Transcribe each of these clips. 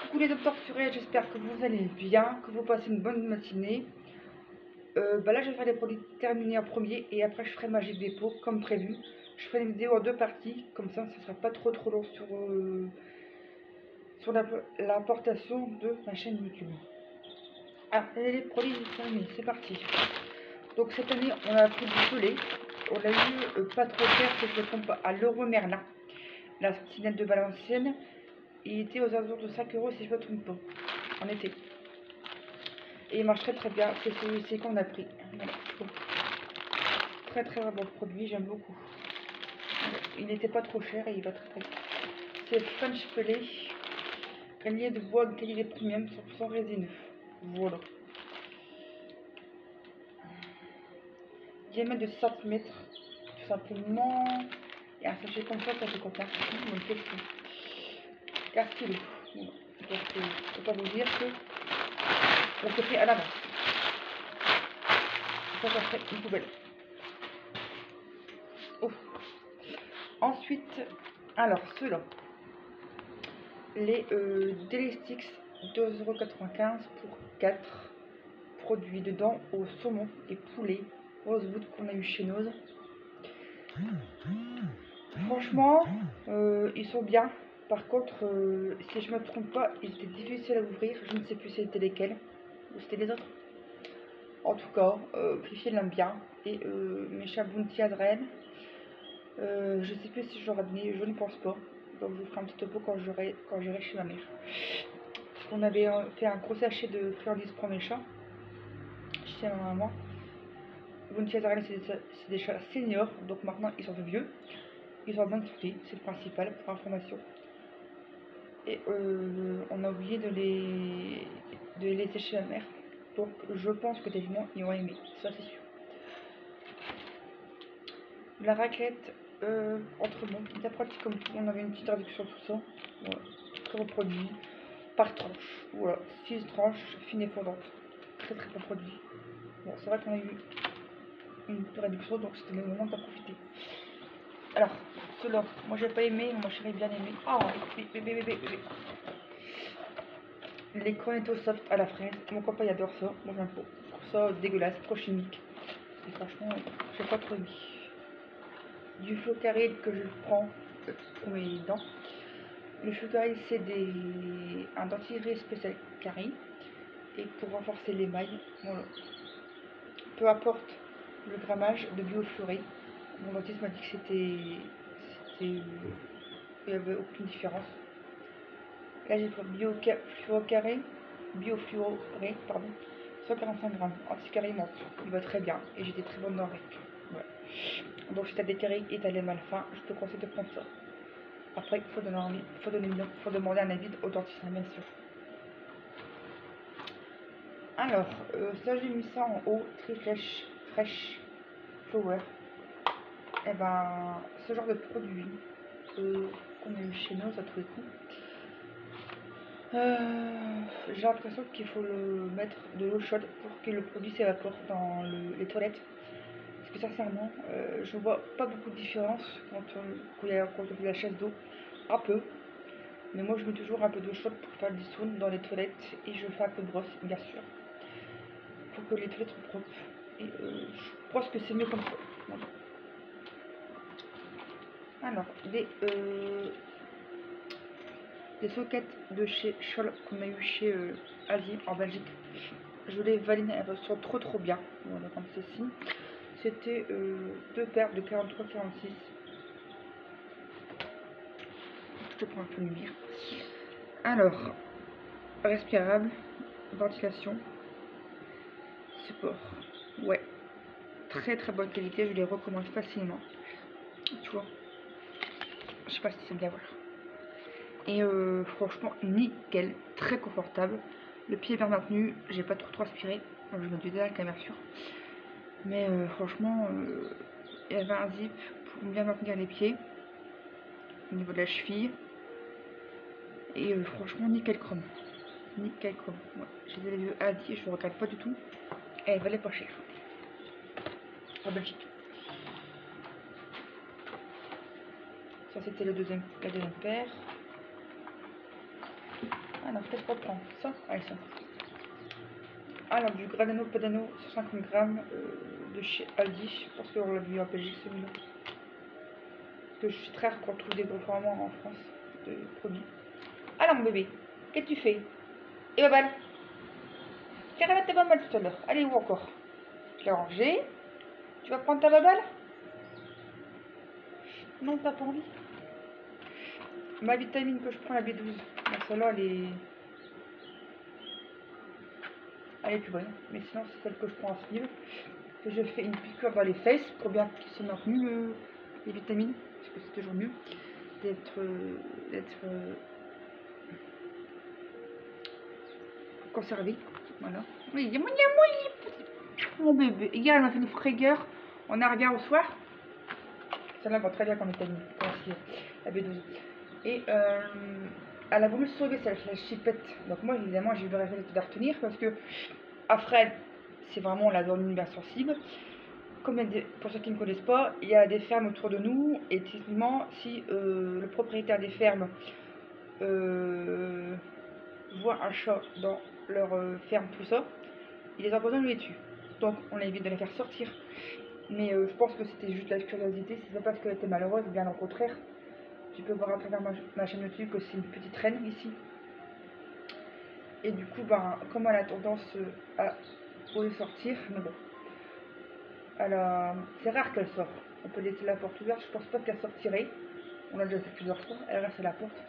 Coucou les docteurs Furet, j'espère que vous allez bien, que vous passez une bonne matinée. Là je vais faire les produits terminés en premier et après je ferai ma dépôt comme prévu. Je ferai une vidéo en deux parties, comme ça ce sera pas trop long sur l'importation de ma chaîne YouTube. Alors les produits terminés, c'est parti. Donc cette année on a pris du soleil, on l'a eu pas trop cher si je ne me trompe pas à l'Euro Merlin, la sentinelle de Valenciennes. Il était aux alentours de 5 € si je ne me trompe pas, en été. Et il marche très bien, c'est celui-ci qu'on a pris. Voilà, très bon produit, j'aime beaucoup. Il n'était pas trop cher et il va très bien. C'est French Pelé, granier de bois de qualité premium, 100% résineux. Voilà. Diamètre de 6 cm, tout simplement. Et un sachet comme ça fait combien? Bonne question. 15 kg. Voilà. Donc, autant vous dire que on s'est pris à l'avance. Ça serait une poubelle. Oh. Ensuite, alors ceux-là, les Delistix 2,95 € pour 4 produits dedans au saumon et poulet Rosewood qu'on a eu chez Nose. Franchement, ils sont bien. Par contre, si je me trompe pas, ils étaient difficiles à ouvrir. Je ne sais plus c'était lesquels ou c'était les autres. En tout cas, Fifi l'aime bien. Et mes chats Bounty Adrien. Je sais plus si je leur ai donné, je ne pense pas. Donc je vous ferai un petit topo quand j'irai chez ma mère. Parce qu'on avait fait un gros sachet de friandises pour mes chats. Chez ma maman. Bounty Adrien c'est des chats seniors. Donc maintenant ils sont vieux. Ils sont en bonne santé, c'est le principal pour information. Et on a oublié de les laisser chez ma mère. Donc je pense que tellement ils ont aimé, ça c'est sûr. La raclette entre bon, c'était pratique comme tout, on avait une petite réduction tout ça. Voilà, très bon produit, par tranche. Voilà, 6 tranches fines et fondantes. Très bon produit. Bon, c'est vrai qu'on a eu une réduction, donc c'était le moment d'en profiter. Alors, ceux-là, moi j'ai pas aimé, ma chérie bien aimé. Oh, bébé. Les cornetto soft à la fraise. Mon copain il adore ça, moi j'aime pas. Je trouve ça dégueulasse, trop chimique. Et franchement, j'ai pas trop aimé. Du flot carré que je prends pour mes dents. Le flot carré c'est un dentifrice spécial carré. Et pour renforcer l'émail, voilà. Peu importe le grammage de biofluoré. Mon dentiste m'a dit que il n'y avait aucune différence. Là j'ai pris biofluoré, pardon, 145 grammes, anticarie menthe. Il va très bien et j'étais très bonne dans avec. Ouais. Donc si t'as des caries et t'as les mal fins, je te conseille de prendre ça. Après, il faut demander un avis au dentiste, bien sûr. Alors, ça j'ai mis ça en haut, Trifresh Fresh Flower. Et ben, ce genre de produit qu'on a eu chez nous, ça tous les coups. J'ai l'impression qu'il faut le mettre de l'eau chaude pour que le produit s'évapore dans les toilettes. Parce que sincèrement, je vois pas beaucoup de différence quand on fait la chasse d'eau. Un peu. Mais moi je mets toujours un peu d'eau chaude pour faire le dissoudre dans les toilettes. Et je fais un peu de brosse, bien sûr. Pour que les toilettes soient propres. Et je pense que c'est mieux comme ça. Voilà. Alors, des soquettes de chez Scholl qu'on a eu chez Asie en Belgique. Je les valide, elles sont trop bien. Voilà, comme ceci. C'était deux paires de 43-46. Je te prends un peu de lumière. Alors, respirable, ventilation, support. Ouais, très bonne qualité, je les recommande facilement. Tu vois, je sais pas si c'est bien voir. Et franchement, nickel, très confortable. Le pied est bien maintenu, j'ai pas trop transpiré. Je me dis avec la bien sûr. Mais franchement, il y avait un zip pour bien maintenir les pieds au niveau de la cheville. Et franchement, nickel chrome. Nickel chrome. Ouais. Je les ai vus à Aldi, je ne regrette pas du tout. Et elle valait pas cher. En Belgique. Ça, c'était la deuxième paire. Alors, qu'est-ce qu'on prend? Ça? Allez, ça. Alors, du Gradano Padano, 150 grammes de chez Aldi. Je pense qu'on l'a vu en Belgique celui-là. Parce que je suis très rare qu'on trouve des gros formats en France de produits. Alors, mon bébé, qu'est-ce que tu fais? Et ma balle? Tu as rabattu ta balle tout à l'heure. Allez, où encore? Je l'ai rangée. Tu vas prendre ta balle? Non, t'as pas envie. Ma vitamine que je prends, la B12. Donc celle-là, elle est plus bonne. Mais sinon, c'est celle que je prends en sleeve. Que je fais une piqûre dans les fesses pour bien qu'ils se mettent mieux les vitamines. Parce que c'est toujours mieux d'être conservé. Voilà. Oui, il y a mon bébé. Hier, elle m'a fait une frayeur. On a regardé au soir. Celle-là va très bien comme vitamine. La B12. Et elle a voulu se sauver celle la chipette. Donc moi évidemment j'ai eu le réflexe de la retenir parce que après c'est vraiment la zone bien sensible. Comme pour ceux qui ne connaissent pas, il y a des fermes autour de nous et typiquement si le propriétaire des fermes voit un chat dans leur ferme tout ça, il les empoisonne et les tue. Donc on évite de les faire sortir. Mais je pense que c'était juste la curiosité, c'est pas parce qu'elle était malheureuse, bien au contraire. Tu peux voir à travers ma chaîne YouTube que c'est une petite reine ici. Et du coup, ben, comme elle a tendance à vouloir sortir, mais bon, c'est rare qu'elle sorte. On peut laisser la porte ouverte, je pense pas qu'elle sortirait. On l'a déjà fait plusieurs fois, elle reste à la porte.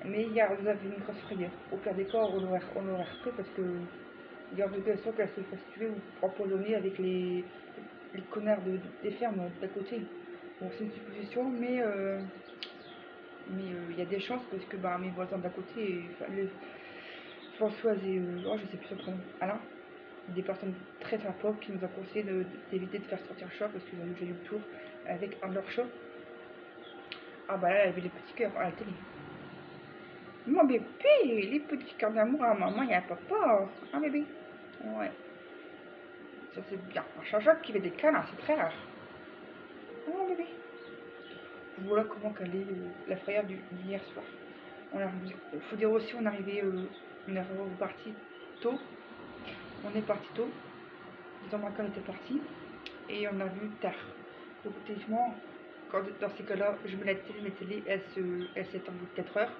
Mais hier, vous avez une grosse frayeur. Au pire des cas, on l'aurait repris parce que il y a de question qu'elle se fasse tuer ou empoisonner avec les connards des fermes d'à côté. Bon, c'est une supposition, mais il y a des chances parce que bah, mes voisins d'à côté, Françoise et oh, je sais plus son prénom, Alain, des personnes très sympas qui nous ont conseillé d'éviter de faire sortir le chat parce qu'ils ont déjà eu le tour avec un de leurs chats. Ah bah là, elle avait les petits cœurs à la télé. Mon bébé, les petits cœurs d'amour à maman et à papa. Un bébé. Ouais. Ça c'est bien. Un chat qui fait des câlins, c'est très rare. Oh bébé. Voilà comment calait la frayeur d'hier soir. Il faut dire aussi, on est reparti tôt. On est parti tôt. Les embarqueurs étaient partis. Et on a vu tard. Donc, effectivement, dans ces cas-là, je mets la télé, elle s'éteint au bout de 4 heures.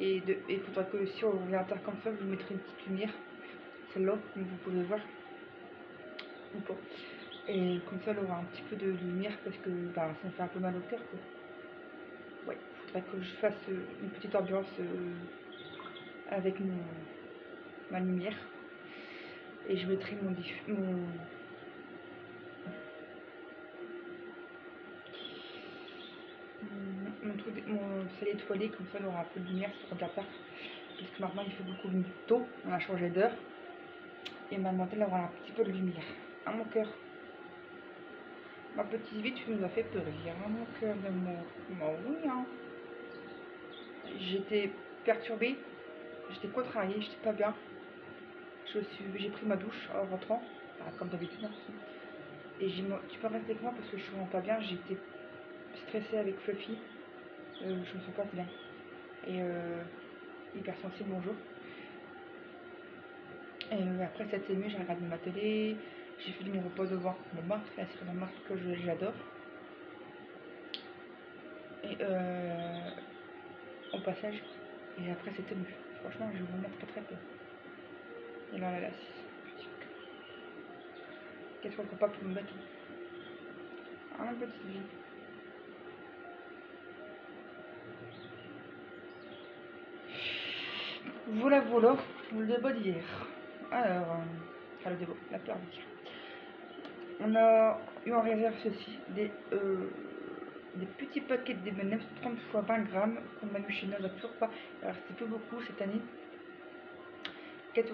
Et il faudra que si on revient tard comme ça, je vous mettrai une petite lumière. Celle-là, comme vous pouvez voir. Ou pas. Et comme ça, elle aura un petit peu de lumière parce que bah, ça me fait un peu mal au cœur. Ouais, il faudrait que je fasse une petite ambiance avec ma lumière. Et je mettrai mon sel étoilé, comme ça, il aura un peu de lumière sur la part. Parce que maintenant, il fait beaucoup de tôt, on a changé d'heure. Et maintenant, elle aura un petit peu de lumière. À mon cœur. Ma petite vie, tu nous as fait peur. À mon cœur de mon oui, hein. J'étais perturbée, j'étais contrariée, j'étais pas bien. J'ai pris ma douche en rentrant, comme d'habitude. Et tu peux rester avec moi parce que je suis vraiment pas bien. J'étais stressée avec Fluffy. Je me sens pas bien. Et hypersensible, bonjour. Et après cette nuit, j'ai regardé ma télé. J'ai fait mon repas devant mon marque, la série de marque que j'adore. Et au passage, et après c'était mieux. Franchement, j'ai vraiment très peur. Et là, qu'est-ce qu'on ne peut pas pour me battre? Ah, petite vie. Voilà, le débat d'hier. Alors, le débat, la peur d'hier. On a eu en réserve ceci, des petits paquets de M&M's 30 x 20 grammes qu'on a eu chez nous, on n'a toujours pas. Alors, c'est plus beaucoup cette année. 4,99 €,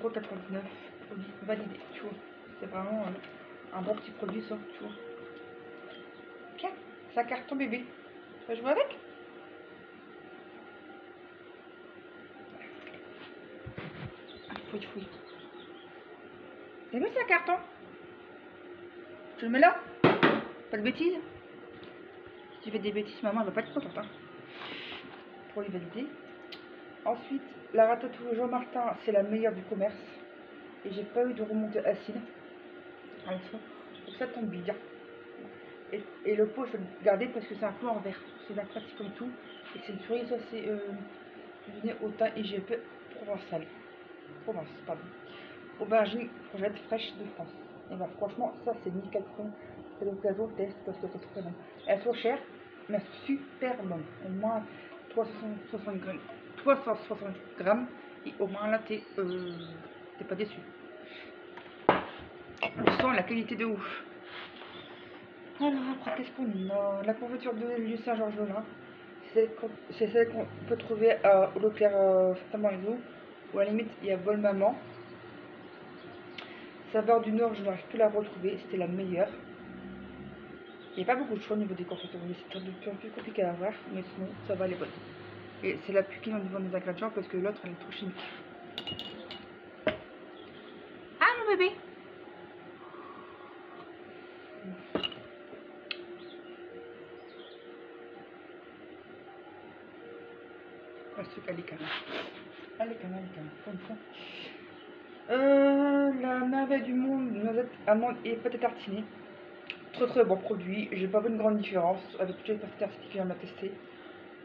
produit validé, tu vois. C'est vraiment un bon petit produit, ça, tu vois. Tiens, c'est un carton bébé. Tu vas jouer avec? Fouille. T'as vu, c'est un carton? Tu le mets là? Pas de bêtises? Si tu fais des bêtises, maman elle va pas être contente. Hein. pour les valider. Ensuite, la ratatouille Jean Martin, c'est la meilleure du commerce. Et j'ai pas eu de remontée acide. Donc ça tombe bien. Et le pot, je vais le garder parce que c'est un pot en verre. C'est bien pratique comme tout. Et c'est une cerise assez cuisinée au thym IGP provençal. Provence, pardon. Aubergine, courgette fraîche de France. Et bah franchement, ça c'est nickel cron. C'est l'occasion, test parce que c'est très bon. Elles sont chères, mais elles sont super bonnes. Au moins 360 grammes. 360 grammes. Et au moins là, t'es pas déçu. On sent la qualité de ouf. Alors après, qu'est-ce qu'on a? La confiture de du Saint-Georges-Velin. C'est celle qu'on peut trouver au Leclerc Saint-Marizou. Ou à la limite, il y a Vol Maman. Saveur du Nord, je n'arrive plus à la retrouver. C'était la meilleure. Il n'y a pas beaucoup de choix au niveau des confitures, mais c'est de plus en plus compliqué à avoir. Mais sinon, ça va, les bonnes. Et c'est la plus clean au niveau des ingrédients parce que l'autre, elle est trop chimique. Ah, mon bébé! Elle est quand même. Elle est quand même, comme ça. La merveille du monde, noisette, amande et pâte tartinée. Très bon produit. J'ai pas vu une grande différence avec toutes les pâtes tartinées que j'ai testé.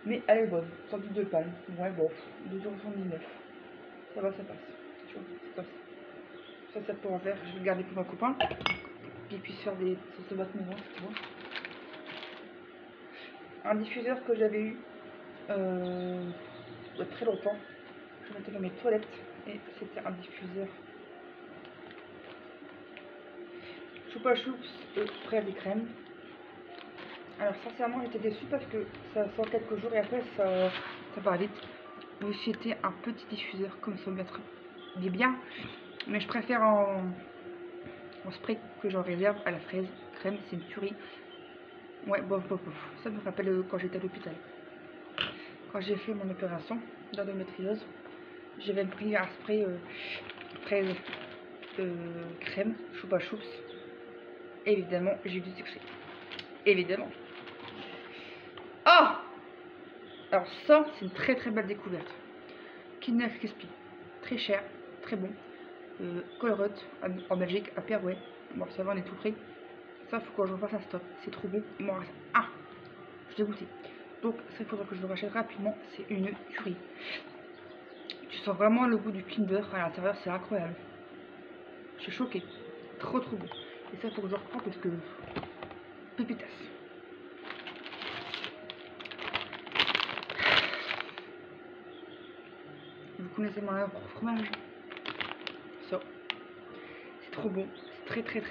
Mais elle est bonne. Sans doute de palme. Ouais, bon. 2,79 €. Ça va, ça passe. Tu vois, ça passe. Ça pourra faire. Je vais le garder pour ma copain. Qu'il puisse faire des sauces de maison, tu vois. Un diffuseur que j'avais eu il y a très longtemps. Je mettais dans mes toilettes. Et c'était un diffuseur Choupa Choups fraises et crème. Alors sincèrement j'étais déçue parce que ça sort quelques jours et après ça part vite. Mais c'était un petit diffuseur comme ça il est bien. Mais je préfère en spray que j'en réserve à la fraise crème, c'est une tuerie. Ouais, bof. Ça me rappelle quand j'étais à l'hôpital. Quand j'ai fait mon opération d'endométriose, j'avais pris un spray fraise crème, Choupa Choups. Évidemment, j'ai eu du succès. Évidemment. Oh! Alors ça, c'est une très belle découverte. Kinder Crispy. Très cher, très bon. Colruyt en Belgique, à Perouet. Bon, ça va, on est tout près. Ça, faut que je refasse un stock. C'est trop bon. Il m'en reste un. Je l'ai goûté. Donc, ça, il faudra que je le rachète rapidement. C'est une tuerie. Tu sens vraiment le goût du Kinder à l'intérieur. C'est incroyable. Je suis choquée. Trop bon. Et ça, il faut que je reprends parce que... Pépitas. Vous connaissez mon fromage? Ça. C'est trop bon. C'est très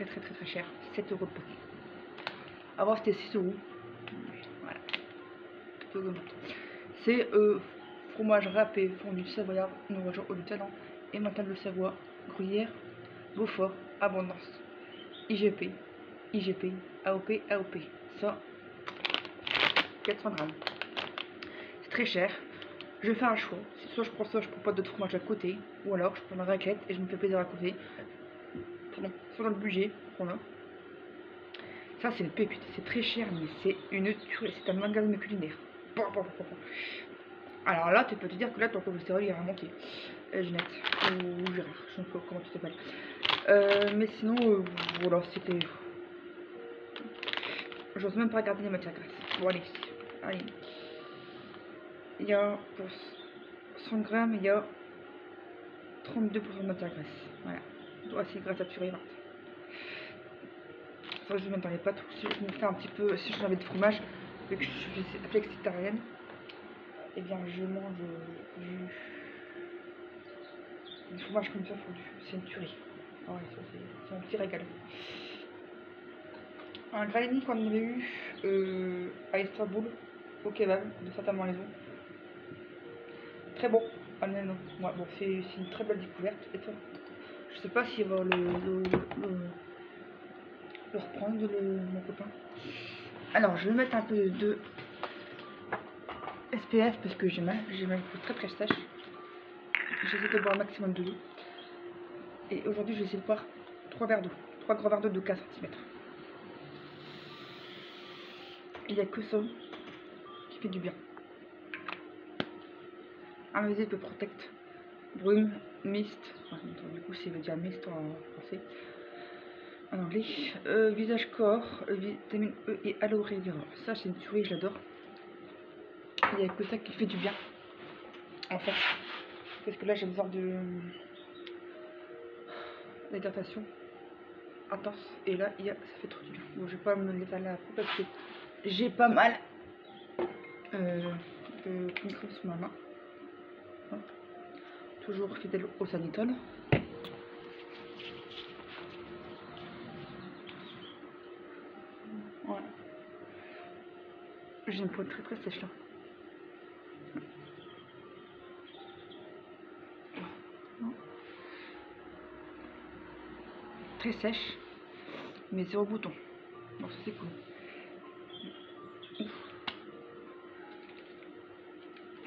cher. 7 € de paquet. Avant c'était 6 €. Voilà. C'est fromage râpé, fondu savoyard, nourriture au talent, emmental de Savoie, gruyère, Beaufort, abondance. IGP, AOP. Ça, 400 grammes. C'est très cher. Je vais faire un choix. C'est soit je prends ça, je prends pas d'autres fromages à côté, ou alors je prends la raclette et je me fais plaisir à côté. Pardon, soit dans le budget, voilà. Ça c'est une pépite, c'est très cher mais c'est une tuerie, c'est un magasin culinaire. Alors là tu peux te dire que là ton cholestérol il est remonté. Jeannette, ou Gérard, je ne sais pas comment tu t'appelles. Mais sinon, voilà, c'était... J'ose même pas regarder les matières grasses. Bon allez. Il y a pour 100 grammes, il y a 32% de matière grasse. Voilà. Donc c'est grâce à tuerie. Ça, je ne m'attendais pas trop. Si je me fais un petit peu, si j'avais de fromage, vu que je suis flexitarienne, et bien je mange du fromage comme ça fondu. C'est une tuerie. Ah ouais, ça c'est un petit régal. Un granini qu'on avait eu à Istanbul, au kebab de Saint-Amand-les-Eaux. Très bon. Ah non. Ouais, bon, c'est une très belle découverte. Et ça, je sais pas s'il va le reprendre mon copain. Alors je vais mettre un peu de SPF parce que j'ai mal très sèche. J'essaie de boire un maximum de l'eau. Et aujourd'hui je vais essayer de boire 3 grands verres d'eau de 4 cm. Il n'y a que ça qui fait du bien. Invisible Protect, brume, mist, du coup c'est déjà mist en français, en anglais, visage corps, vitamine E et aloe vera. Ça c'est une tuerie, je l'adore. Il n'y a que ça qui fait du bien en fait, parce que là j'ai besoin de d'hydratation intense et là ça fait trop du bien. Bon, je vais pas me l'étaler après parce que j'ai pas mal de microbes sous ma main. Toujours fidèle au Sanitol. Voilà. J'ai une peau très sèche là. Très sèche, mais zéro bouton. Donc ça c'est cool.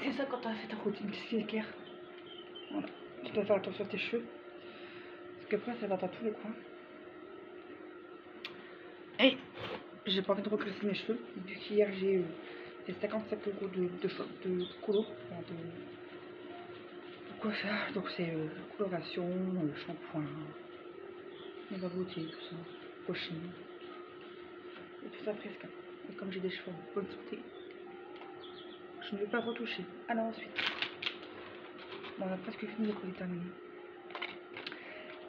C'est ça quand tu as fait ta routine skincare. Voilà. Tu dois faire attention à tes cheveux. Parce qu'après ça va dans tous les coins. Et j'ai pas envie de reclasser mes cheveux. Vu qu'hier j'ai fait 55 € de colo. Enfin, de quoi faire. Donc c'est coloration, shampoing, la beauté, tout ça. Brushing. Et tout ça presque. Et comme j'ai des cheveux en bonne santé, je ne vais pas retoucher. Alors ensuite, bon, on a presque fini les produits terminés.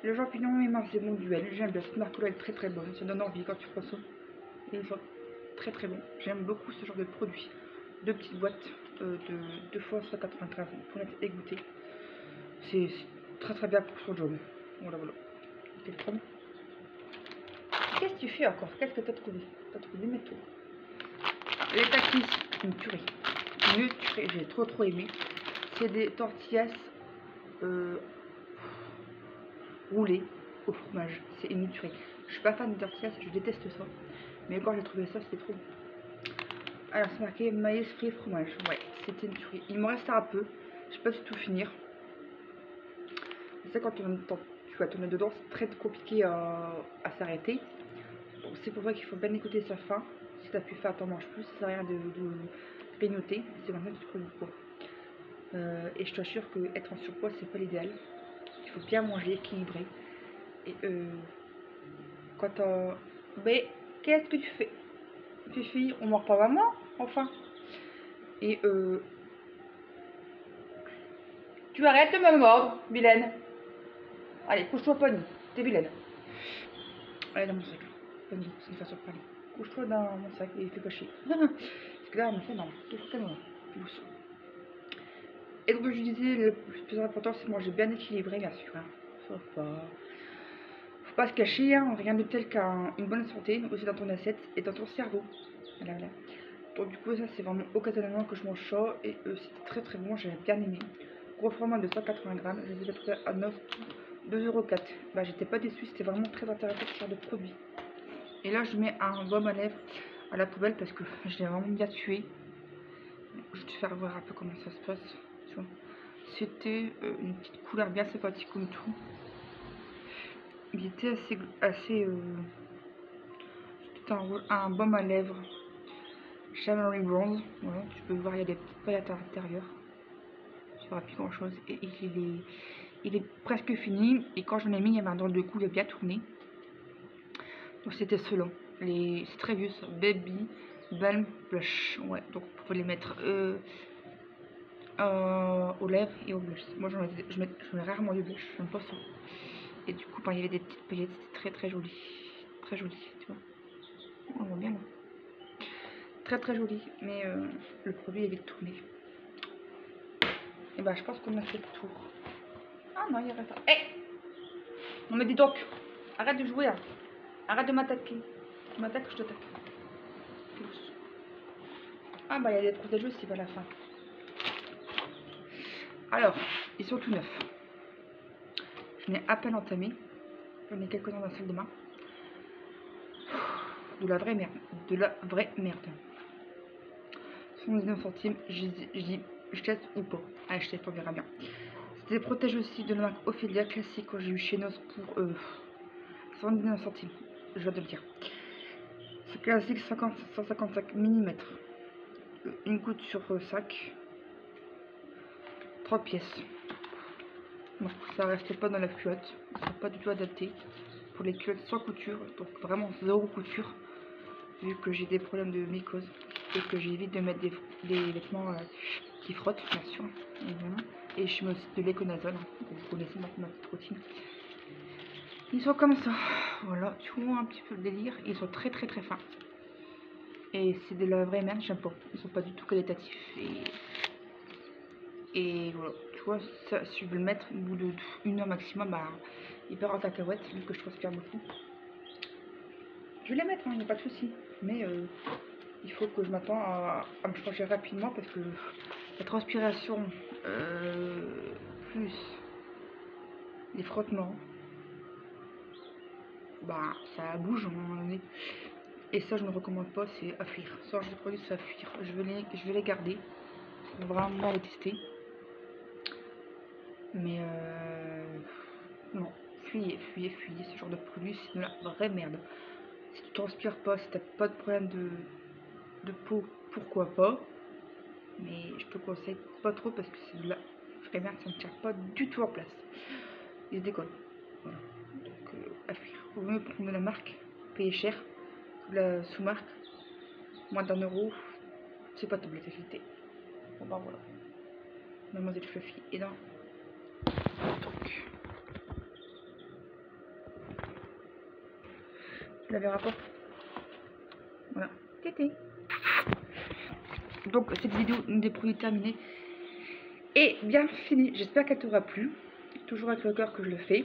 Le champignon et c'est mon duel. J'aime bien cette marque-là, elle est très bonne. Ça donne envie quand tu consommes. Et ils sont très bon. J'aime beaucoup ce genre de produit. Deux petites boîtes de 2 fois 180 grammes pour être égoutté. C'est très bien pour son job. Voilà. Téléphone. Qu'est-ce que tu fais encore? Qu'est-ce que tu as trouvé? Tu as trouvé mes tours. Les takis, une tuerie. J'ai trop aimé. C'est des tortillas roulées au fromage. C'est une tuerie. Je suis pas fan de tortillas, je déteste ça. Mais quand j'ai trouvé ça, c'était trop bon. Alors c'est marqué maïs frit fromage. Ouais, c'était une tuerie. Il me reste un peu. Je sais pas si tout finir. C'est ça, quand tu vas tourner dedans, c'est très compliqué à s'arrêter. C'est pour ça qu'il faut bien écouter sa faim. Si tu as pu faire, t'en manges plus. Ça sert à rien de grignoter. C'est comme ça que tu prends du poids. Et je t'assure que être en surpoids, c'est pas l'idéal. Il faut bien manger, équilibré. Et quand mais qu'est-ce que tu fais? Fifi, on mord pas maman, enfin. Et tu arrêtes de me mordre, Vilaine. Allez, couche-toi, Pony. T'es vilaine. Allez, dans mon sac. Pony, c'est une façon de parler. Couche-toi dans mon sac et fais pas chier. Parce que là, on me fait mal. Tout le temps, douce. Et donc, je disais, le plus important, c'est de manger bien équilibré, bien sûr. Hein. Faut pas se cacher, hein. Rien de tel qu'une bonne santé, aussi dans ton assiette et dans ton cerveau. Voilà. Donc, du coup, ça, c'est vraiment occasionnellement que je mange ça. Et c'était très bon, j'avais bien aimé. Gros format de 180 grammes, je les ai trouvés à 2,04 €. Bah, j'étais pas déçue, c'était vraiment très intéressant ce genre de produit. Et là, je mets un baume à lèvres à la poubelle parce que je l'ai vraiment bien tué. Je vais te faire voir un peu comment ça se passe. C'était une petite couleur bien sympathique comme tout. Il était assez c'était un baume à lèvres Shimmery Bronze. Voilà, tu peux voir, il y a des petites paillettes à l'intérieur. Ça fera plus grand chose. Et il est presque fini. Et quand j'en ai mis, il y avait un drôle de coup, il a bien tourné. Donc c'était cela. C'est très vieux ça. Baby Balm Blush. Ouais, donc vous pouvez les mettre aux lèvres et au blush. Moi je mets rarement du blush, j'aime pas ça. Et du coup, quand il y avait des petites paillettes, c'était très joli. Très joli, tu vois. On voit bien là. Très joli, mais le produit est vite tourné. Et bah, je pense qu'on a fait le tour. Ah non, il reste un. Hé! Non, mais dis donc, arrête de jouer là. Arrête de m'attaquer. Tu m'attaques, je t'attaque. Ah bah, il y a des protège aussi à la fin. Alors, ils sont tout neufs. Je n'ai à peine entamé. J'en ai quelques-uns dans la salle de bain. De la vraie merde. De la vraie merde. 79 centimes. Je teste ou pas. Allez, je teste, on verra bien. C'était protège aussi de la marque Ophelia classique quand j'ai eu chez Nos pour 119 centimes. Je viens de le dire. C'est classique 155 mm. Une goutte sur 5. 3 pièces. Donc ça reste pas dans la culotte. Ça sera pas du tout adapté pour les culottes sans couture. Donc vraiment zéro couture. Vu que j'ai des problèmes de mycose. Et que j'évite de mettre des vêtements qui frottent, bien sûr. Évidemment. Et je mets aussi de l'éconazole. Vous connaissez ma petite routine. Ils sont comme ça. Voilà, tu vois un petit peu le délire. Ils sont très fins. Et c'est de la vraie merde, j'aime pas. Ils sont pas du tout qualitatifs. Et voilà, tu vois, ça, si je veux le mettre au bout de 1 heure maximum, bah, il part en cacahuète, vu que je transpire beaucoup. Je vais les mettre, il n'y a pas de souci. Mais il faut que je m'attende à me changer rapidement parce que la transpiration, plus les frottements, bah, ça bouge à un moment donné. Et ça, je ne recommande pas, c'est à fuir. Ça, je produis, c'est à fuir. Je vais les garder pour vraiment les tester. Mais non, fuyez ce genre de produit, c'est de la vraie merde. Si tu transpires pas, si t'as pas de problème de peau, pourquoi pas. Mais je te conseille pas trop parce que c'est de la vraie merde, ça ne tient pas du tout en place. Ils se déconnent. Voilà. Donc à fuir. Vaut mieux prendre la marque, payer cher, la sous-marque, moins d'1 €, c'est pas top la qualité. Bon bah voilà. Mademoiselle Fluffy est dans le truc. Tu la verras pas. Voilà. Tété. Donc cette vidéo des produits terminés est bien finie. J'espère qu'elle t'aura plu. Toujours avec le cœur que je le fais.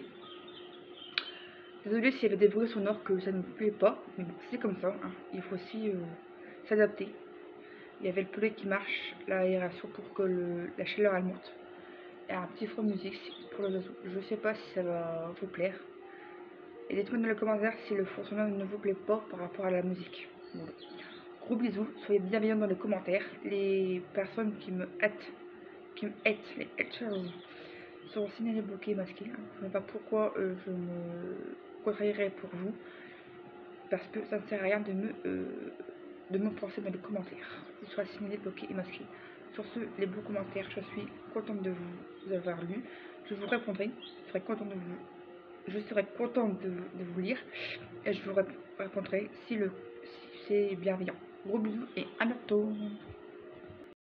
Désolée s'il y avait des bruits sonores que ça ne me plaît pas. Mais bon, c'est comme ça. Hein. Il faut aussi s'adapter. Il y avait le poulet qui marche, l'aération pour que la chaleur elle monte. Et un petit fond de musique pour le oiseau. Je sais pas si ça va vous plaire. Et dites-moi dans les commentaires si le fond sonore ne vous plaît pas par rapport à la musique. Voilà. Gros bisous, soyez bienveillants dans les commentaires. Les personnes qui me hâtent, les haters, sont signalés bloqués, masqués. Hein. Je ne sais pas pourquoi je me contrarierais pour vous. Parce que ça ne sert à rien de me penser dans les commentaires. Vous serez signalé, bloqué et masqué. Sur ce, les beaux commentaires, je suis contente de vous avoir lu. Je vous répondrai. Je serai contente de vous lire. Et je vous répondrai si c'est bienveillant. Gros bisous et à bientôt.